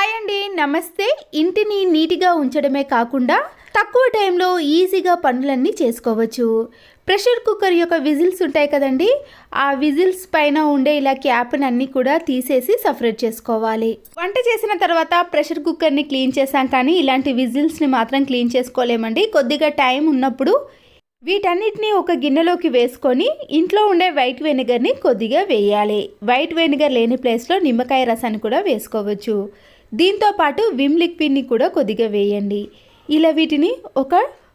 Hi అండి, నమస్తే. ఇంటిని నీట్గా ఉంచడమే కాకుండా తక్కువ టైంలో ఈజీగా పనులన్నీ చేసుకోవచ్చు. ప్రెషర్ కుక్కర్ యొక్క విజిల్స్ ఉంటాయి కదండి, ఆ విజిల్స్ పైన ఉండే ఇలా క్యాప్ని అన్నీ కూడా తీసేసి సపరేట్ చేసుకోవాలి. వంట చేసిన తర్వాత ప్రెషర్ కుక్కర్ని క్లీన్ చేసాం, కానీ ఇలాంటి విజిల్స్ని మాత్రం క్లీన్ చేసుకోలేమండి. కొద్దిగా టైం ఉన్నప్పుడు వీటన్నిటిని ఒక గిన్నెలోకి వేసుకొని ఇంట్లో ఉండే వైట్ వెనిగర్ని కొద్దిగా వేయాలి. వైట్ వెనిగర్ లేని ప్లేస్లో నిమ్మకాయ రసాన్ని కూడా వేసుకోవచ్చు. దీంతో పాటు విమ్ లిక్విడ్ని కూడా కొద్దిగా వేయండి. ఇలా వీటిని ఒక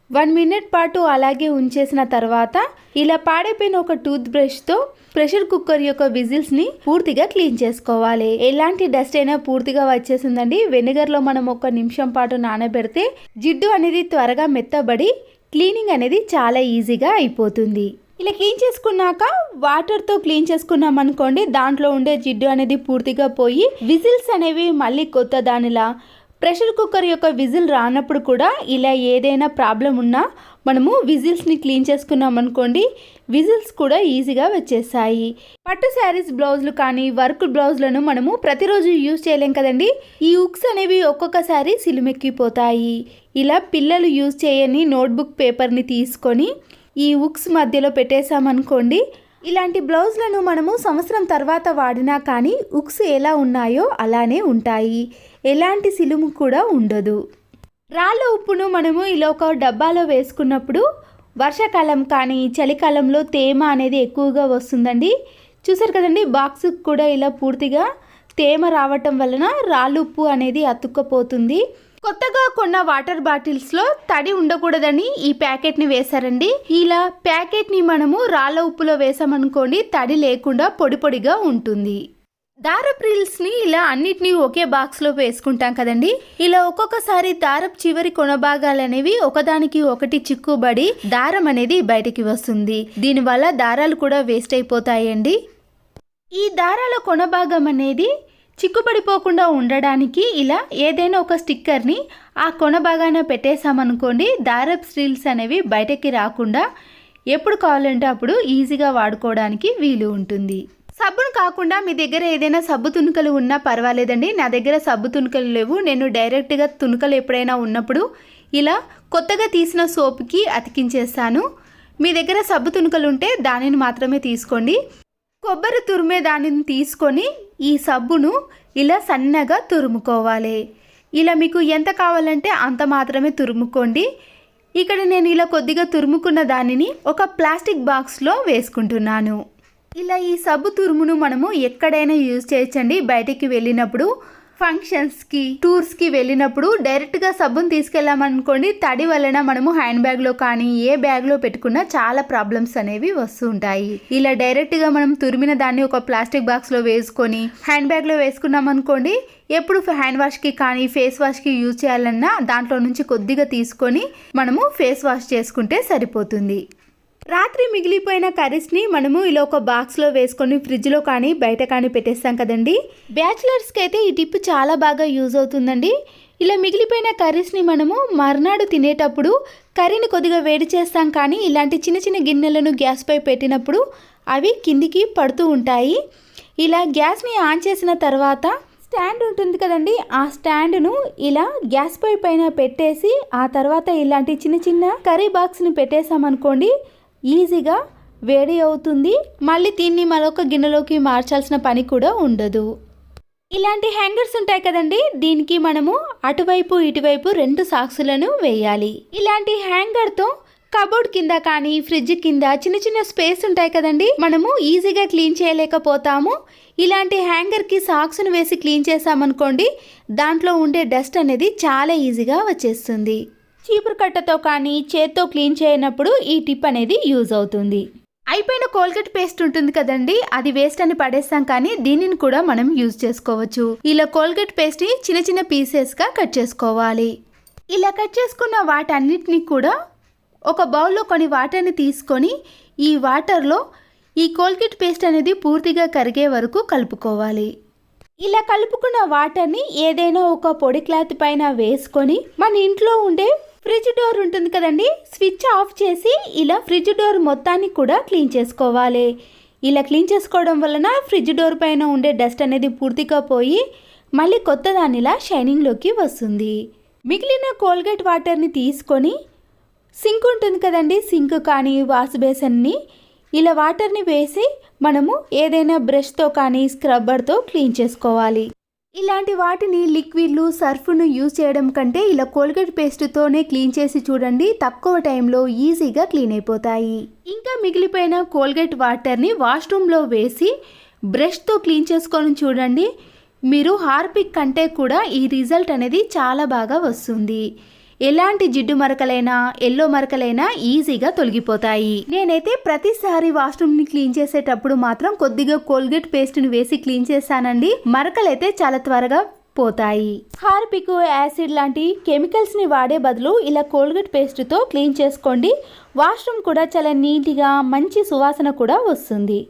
1 మినిట్ పాటు అలాగే ఉంచేసిన తర్వాత ఇలా పాడైపోయిన ఒక టూత్ బ్రష్తో ప్రెషర్ కుక్కర్ యొక్క విజిల్స్ని పూర్తిగా క్లీన్ చేసుకోవాలి. ఎలాంటి డస్ట్ అయినా పూర్తిగా వచ్చేసిందండి. వెనిగర్లో మనం 1 నిమిషం పాటు నానబెడితే జిడ్డు అనేది త్వరగా మెత్తబడి క్లీనింగ్ అనేది చాలా ఈజీగా అయిపోతుంది. ఇలా క్లీన్ చేసుకున్నాక వాటర్తో క్లీన్ చేసుకున్నాం అనుకోండి, దాంట్లో ఉండే జిడ్డు అనేది పూర్తిగా పోయి విజిల్స్ అనేవి మళ్ళీ కొత్త దానిలా. ప్రెషర్ కుక్కర్ యొక్క విజిల్ రానప్పుడు కూడా ఇలా ఏదైనా ప్రాబ్లం ఉన్నా మనము విజిల్స్ని క్లీన్ చేసుకున్నాం అనుకోండి, విజిల్స్ కూడా ఈజీగా వచ్చేసాయి. పట్టు శారీస్ బ్లౌజులు కానీ వర్క్ బ్లౌజులను మనము ప్రతిరోజు యూజ్ చేయలేం కదండి. ఈ హుక్స్ అనేవి ఒక్కొక్కసారి సిలుమెక్కిపోతాయి. ఇలా పిల్లలు యూజ్ చేయని నోట్బుక్ పేపర్ని తీసుకొని ఈ హుక్స్ మధ్యలో పెట్టేసామనుకోండి, ఇలాంటి బ్లౌజులను మనము సంవత్సరం తర్వాత వాడినా కానీ హుక్స్ ఎలా ఉన్నాయో అలానే ఉంటాయి. ఎలాంటి సిలుము కూడా ఉండదు. రాళ్ళ ఉప్పును మనము ఇలా ఒక డబ్బాలో వేసుకున్నప్పుడు వర్షాకాలం కానీ చలికాలంలో తేమ అనేది ఎక్కువగా వస్తుందండి. చూసారు కదండి, బాక్స్కి కూడా ఇలా పూర్తిగా తేమ రావటం వలన రాళ్ళ ఉప్పు అనేది అతుక్కపోతుంది. కొత్తగా కొన్న వాటర్ బాటిల్స్లో తడి ఉండకూడదని ఈ ప్యాకెట్ని వేశారండి. ఇలా ప్యాకెట్ని మనము రాళ్ళ ఉప్పులో వేసామనుకోండి, తడి లేకుండా పొడి పొడిగా ఉంటుంది. దారపు రీల్స్ని ఇలా అన్నిటినీ ఒకే బాక్స్లో వేసుకుంటాం కదండి. ఇలా ఒక్కొక్కసారి దారపు చివరి కొనభాగాలు అనేవి ఒకదానికి ఒకటి చిక్కుబడి దారం అనేది బయటికి వస్తుంది. దీనివల్ల దారాలు కూడా వేస్ట్ అయిపోతాయండి. ఈ దారాల కొనభాగం అనేది చిక్కుపడిపోకుండా ఉండడానికి ఇలా ఏదైనా ఒక స్టిక్కర్ని ఆ కొన భాగాన పెట్టేసామనుకోండి, దారపు స్ట్రీల్స్ అనేవి బయటకి రాకుండా ఎప్పుడు కావాలంటే అప్పుడు ఈజీగా వాడుకోవడానికి వీలు ఉంటుంది. సబ్బును కాకుండా మీ దగ్గర ఏదైనా సబ్బు తునుకలు ఉన్నా పర్వాలేదండి. నా దగ్గర సబ్బు తునుకలు లేవు. నేను డైరెక్ట్గా తునుకలు ఎప్పుడైనా ఉన్నప్పుడు ఇలా కొత్తగా తీసిన సోప్కి అతికించేస్తాను. మీ దగ్గర సబ్బు తునుకలు ఉంటే దానిని మాత్రమే తీసుకోండి. కొబ్బరి తురిమే దానిని తీసుకొని ఈ సబ్బును ఇలా సన్నగా తురుముకోవాలి. ఇలా మీకు ఎంత కావాలంటే అంత మాత్రమే తురుముకోండి. ఇక్కడ నేను ఇలా కొద్దిగా తురుముకున్న దానిని ఒక ప్లాస్టిక్ బాక్స్లో వేసుకుంటున్నాను. ఇలా ఈ సబ్బు తురుమును మనము ఎక్కడైనా యూజ్ చేయొచ్చండి. బయటికి వెళ్ళినప్పుడు, ఫంక్షన్స్కి, టూర్స్కి వెళ్ళినప్పుడు డైరెక్ట్గా సబ్బును తీసుకెళ్ళామనుకోండి, తడి వలన మనము హ్యాండ్ బ్యాగ్లో కానీ ఏ బ్యాగ్లో పెట్టుకున్నా చాలా ప్రాబ్లమ్స్ అనేవి వస్తూ ఉంటాయి. ఇలా డైరెక్ట్గా మనం తురిమిన దాన్ని ఒక ప్లాస్టిక్ బాక్స్లో వేసుకొని హ్యాండ్ బ్యాగ్లో వేసుకున్నాం అనుకోండి, ఎప్పుడు హ్యాండ్ వాష్కి కానీ ఫేస్ వాష్కి యూజ్ చేయాలన్నా దాంట్లో నుంచి కొద్దిగా తీసుకొని మనము ఫేస్ వాష్ చేసుకుంటే సరిపోతుంది. రాత్రి మిగిలిపోయిన కర్రీస్ని మనము ఇలా ఒక బాక్స్లో వేసుకొని ఫ్రిడ్జ్లో కానీ బయట కానీ పెట్టేస్తాం కదండి. బ్యాచిలర్స్కి అయితే ఈ టిప్ చాలా బాగా యూజ్ అవుతుందండి. ఇలా మిగిలిపోయిన కర్రీస్ని మనము మర్నాడు తినేటప్పుడు కర్రీని కొద్దిగా వేడి చేస్తాం, కానీ ఇలాంటి చిన్న చిన్న గిన్నెలను గ్యాస్పై పెట్టినప్పుడు అవి కిందికి పడుతూ ఉంటాయి. ఇలా గ్యాస్ని ఆన్ చేసిన తర్వాత స్టాండ్ ఉంటుంది కదండి, ఆ స్టాండ్ను ఇలా గ్యాస్ పైన పెట్టేసి ఆ తర్వాత ఇలాంటి చిన్న చిన్న కర్రీ బాక్స్ని పెట్టేసామనుకోండి, ఈజీగా వేడి అవుతుంది. మళ్ళీ దీన్ని మరొక గిన్నెలోకి మార్చాల్సిన పని కూడా ఉండదు. ఇలాంటి హ్యాంగర్స్ ఉంటాయి కదండి, దీనికి మనము అటువైపు ఇటువైపు 2 సాక్సులను వేయాలి. ఇలాంటి హ్యాంగర్తో కబోర్డ్ కింద కానీ ఫ్రిడ్జ్ కింద చిన్న చిన్న స్పేస్ ఉంటాయి కదండి, మనము ఈజీగా క్లీన్ చేయలేకపోతాము. ఇలాంటి హ్యాంగర్కి సాక్స్ను వేసి క్లీన్ చేసామనుకోండి, దాంట్లో ఉండే డస్ట్ అనేది చాలా ఈజీగా వచ్చేస్తుంది. చీపురు కట్టతో కానీ చేత్తో క్లీన్ చేయనప్పుడు ఈ టిప్ అనేది యూజ్ అవుతుంది. అయిపోయిన కోల్గేట్ పేస్ట్ ఉంటుంది కదండి, అది వేస్ట్ అని పడేస్తాం, కానీ దీనిని కూడా మనం యూజ్ చేసుకోవచ్చు. ఇలా కోల్గేట్ పేస్ట్ని చిన్న చిన్న పీసెస్గా కట్ చేసుకోవాలి. ఇలా కట్ చేసుకున్న వాటన్నిటిని కూడా ఒక బౌల్లో కొన్ని వాటర్ని తీసుకొని ఈ వాటర్లో ఈ కోల్గేట్ పేస్ట్ అనేది పూర్తిగా కరిగే వరకు కలుపుకోవాలి. ఇలా కలుపుకున్న వాటర్ని ఏదైనా ఒక పొడి క్లాత్ పైన వేసుకొని మన ఇంట్లో ఉండే ఫ్రిడ్జ్ డోర్ ఉంటుంది కదండి, స్విచ్ ఆఫ్ చేసి ఇలా ఫ్రిడ్జ్ డోర్ మొత్తాన్ని కూడా క్లీన్ చేసుకోవాలి. ఇలా క్లీన్ చేసుకోవడం వలన ఫ్రిడ్జ్ డోర్ పైన ఉండే డస్ట్ అనేది పూర్తిగా పోయి మళ్ళీ కొత్త దానిలా షైనింగ్లోకి వస్తుంది. మిగిలిన కోల్గేట్ వాటర్ని తీసుకొని సింక్ ఉంటుంది కదండి, సింక్ కానీ వాష్ బేసిన్ని ఇలా వాటర్ని వేసి మనము ఏదైనా బ్రష్తో కానీ స్క్రబ్బర్తో క్లీన్ చేసుకోవాలి. ఇలాంటి వాటిని లిక్విడ్లు సర్ఫ్ను యూజ్ చేయడం కంటే ఇలా కోల్గేట్ పేస్ట్తోనే క్లీన్ చేసి చూడండి, తక్కువ టైంలో ఈజీగా క్లీన్ అయిపోతాయి. ఇంకా మిగిలిపోయిన కోల్గేట్ వాటర్ని వాష్రూమ్లో వేసి బ్రష్తో క్లీన్ చేసుకొని చూడండి, మీరు హార్పిక్ కంటే కూడా ఈ రిజల్ట్ అనేది చాలా బాగా వస్తుంది. ఎలాంటి జిడ్డు మరకలైనా ఎల్లో మరకలైనా ఈజీగా తొలగిపోతాయి. నేనైతే ప్రతిసారి వాష్రూమ్ని క్లీన్ చేసేటప్పుడు మాత్రం కొద్దిగా కోల్గేట్ పేస్ట్ని వేసి క్లీన్ చేస్తానండి. మరకలైతే చాలా త్వరగా పోతాయి. హార్పిక్, యాసిడ్ లాంటి కెమికల్స్ని వాడే బదులు ఇలా కోల్గేట్ పేస్ట్తో క్లీన్ చేసుకోండి. వాష్రూమ్ కూడా చాలా నీట్గా మంచి సువాసన కూడా వస్తుంది.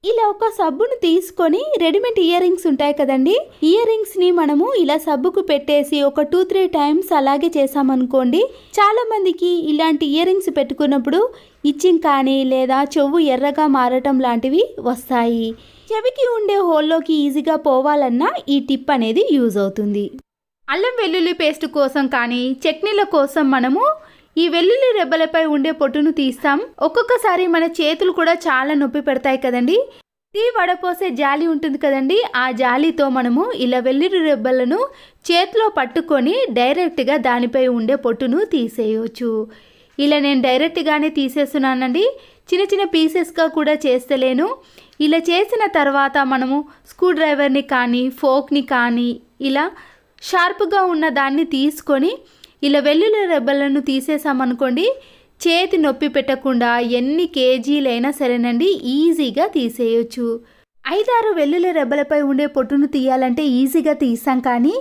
ఇలా ఒక సబ్బును తీసుకొని రెడీమేడ్ ఇయర్ రింగ్స్ ఉంటాయి కదండి, ఇయర్ రింగ్స్ని మనము ఇలా సబ్బుకు పెట్టేసి ఒక 2-3 టైమ్స్ అలాగే చేసామనుకోండి, చాలా మందికి ఇలాంటి ఇయర్ రింగ్స్ పెట్టుకున్నప్పుడు ఇచ్చింగ్ కానీ లేదా చెవు ఎర్రగా మారటం లాంటివి వస్తాయి. చెవికి ఉండే హోల్లోకి ఈజీగా పోవాలన్నా ఈ టిప్ అనేది యూజ్ అవుతుంది. అల్లం వెల్లుల్లి పేస్ట్ కోసం కానీ చట్నీల కోసం మనము ఈ వెల్లుల్లి రెబ్బలపై ఉండే పొట్టును తీస్తాం. ఒక్కొక్కసారి మన చేతులు కూడా చాలా నొప్పి పెడతాయి కదండి. టీ వడపోసే జాలి ఉంటుంది కదండి, ఆ జాలితో మనము ఇలా వెల్లుల్లి రెబ్బలను చేతిలో పట్టుకొని డైరెక్ట్గా దానిపై ఉండే పొట్టును తీసేయవచ్చు. ఇలా నేను డైరెక్ట్గానే తీసేస్తున్నానండి, చిన్న చిన్న పీసెస్గా కూడా చేస్తలేను. ఇలా చేసిన తర్వాత మనము స్క్రూ డ్రైవర్ని కానీ ఫోక్ని కానీ ఇలా షార్ప్గా ఉన్న దాన్ని తీసుకొని ఇలా వెల్లుల్లి రెబ్బలను తీసేసామనుకోండి, చేతి నొప్పి పెట్టకుండా ఎన్ని కేజీలైనా సరేనండి ఈజీగా తీసేయచ్చు. 5-6 వెల్లుల్లి రెబ్బలపై ఉండే పొట్టును తీయాలంటే ఈజీగా తీసాం, కానీ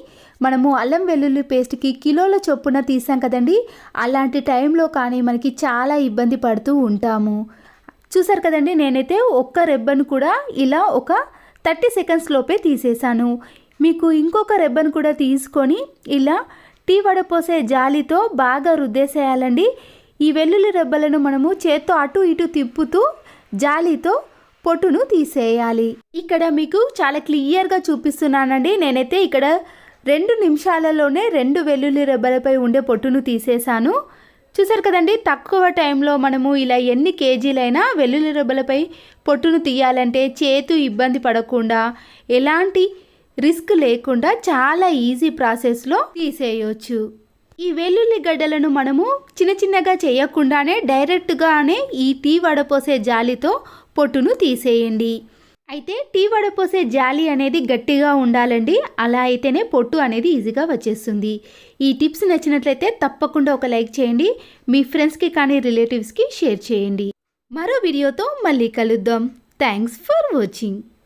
మనము అల్లం వెల్లుల్లి పేస్ట్కి కిలోల చొప్పున తీసాం కదండి, అలాంటి టైంలో కానీ మనకి చాలా ఇబ్బంది పడుతూ ఉంటాము. చూసారు కదండి, నేనైతే ఒక్క రెబ్బను కూడా ఇలా ఒక 30 సెకండ్స్ లోపే తీసేసాను. మీకు ఇంకొక రెబ్బను కూడా తీసుకొని ఇలా టీ వడపోసే జాలితో బాగా రుద్దేసేయాలండి. ఈ వెల్లుల్లి రెబ్బలను మనము చేత్తో అటు ఇటు తిప్పుతూ జాలితో పొట్టును తీసేయాలి. ఇక్కడ మీకు చాలా క్లియర్గా చూపిస్తున్నానండి. నేనైతే ఇక్కడ 2 నిమిషాలలోనే 2 వెల్లుల్లి రెబ్బలపై ఉండే పొట్టును తీసేసాను. చూసారు కదండి, తక్కువ టైంలో మనము ఇలా ఎన్ని కేజీలైనా వెల్లుల్లి రెబ్బలపై పొట్టును తీయాలంటే చేతు ఇబ్బంది పడకుండా ఎలాంటి రిస్క్ లేకుండా చాలా ఈజీ ప్రాసెస్లో తీసేయవచ్చు. ఈ వెల్లుల్లి గడ్డలను మనము చిన్న చిన్నగా చేయకుండానే డైరెక్ట్గానే ఈ టీ వడపోసే జాలితో పొట్టును తీసేయండి. అయితే టీ వడపోసే జాలి అనేది గట్టిగా ఉండాలండి, అలా అయితేనే పొట్టు అనేది ఈజీగా వచ్చేస్తుంది. ఈ టిప్స్ నచ్చినట్లయితే తప్పకుండా ఒక లైక్ చేయండి, మీ ఫ్రెండ్స్కి కానీ రిలేటివ్స్కి షేర్ చేయండి. మరో వీడియోతో మళ్ళీ కలుద్దాం. Thanks for watching.